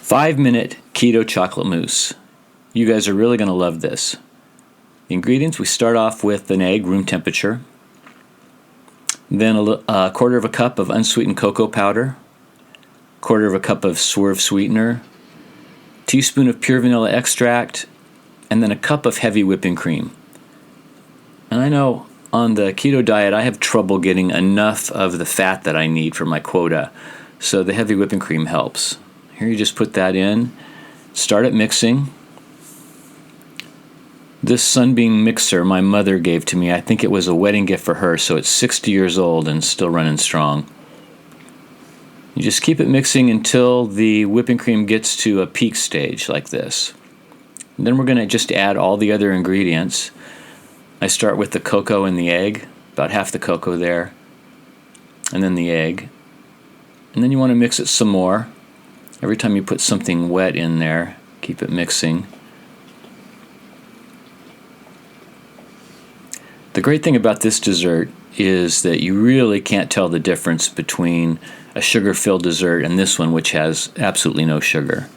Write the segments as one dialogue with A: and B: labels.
A: 5-minute keto chocolate mousse. You guys are really going to love this. The ingredients, we start off with an egg, room temperature, then a quarter of a cup of unsweetened cocoa powder, quarter of a cup of swerve sweetener, teaspoon of pure vanilla extract, and then a cup of heavy whipping cream. And I know on the keto diet I have trouble getting enough of the fat that I need for my quota, so the heavy whipping cream helps. Here you just put that in, start it mixing. This Sunbeam mixer my mother gave to me, I think it was a wedding gift for her, so it's 60 years old and still running strong. You just keep it mixing until the whipping cream gets to a peak stage like this. And then we're going to just add all the other ingredients. I start with the cocoa and the egg, about half the cocoa there, and then the egg. And then you want to mix it some more. Every time you put something wet in there, keep it mixing. The great thing about this dessert is that you really can't tell the difference between a sugar-filled dessert and this one, which has absolutely no sugar.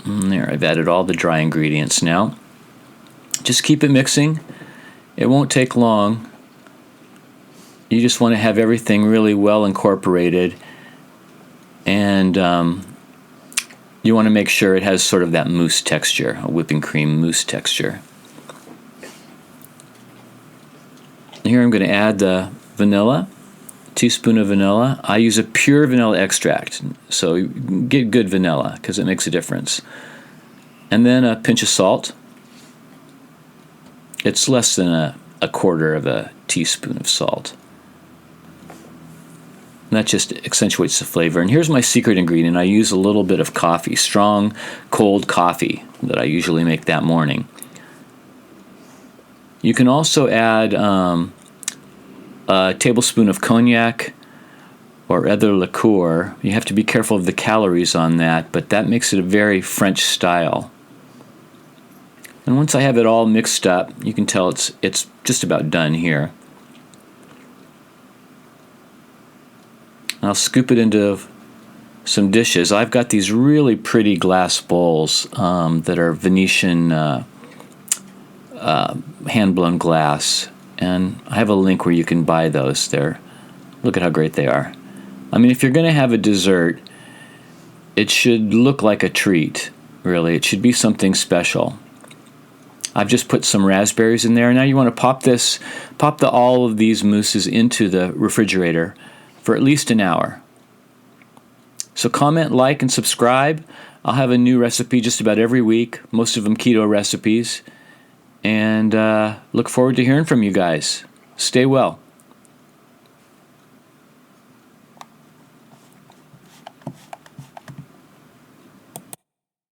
A: And there, I've added all the dry ingredients now. Just keep it mixing. It won't take long. You just want to have everything really well incorporated, and you want to make sure it has sort of that mousse texture, a whipping cream mousse texture. Here I'm going to add the vanilla, teaspoon of vanilla. I use a pure vanilla extract, so get good vanilla because it makes a difference. And then a pinch of salt. It's less than a quarter of a teaspoon of salt. And that just accentuates the flavor. And here's my secret ingredient. I use a little bit of coffee, strong, cold coffee that I usually make that morning. You can also add a tablespoon of cognac or other liqueur. You have to be careful of the calories on that, but that makes it a very French style. And once I have it all mixed up, you can tell it's just about done here. I'll scoop it into some dishes. I've got these really pretty glass bowls that are Venetian hand-blown glass, and I have a link where you can buy those there. Look at how great they are. I mean, if you're going to have a dessert, it should look like a treat, really. It should be something special. I've just put some raspberries in there. Now you want to pop all of these mousses into the refrigerator for at least an hour. So comment, like, and subscribe. I'll have a new recipe just about every week, most of them keto recipes. And look forward to hearing from you guys. Stay well.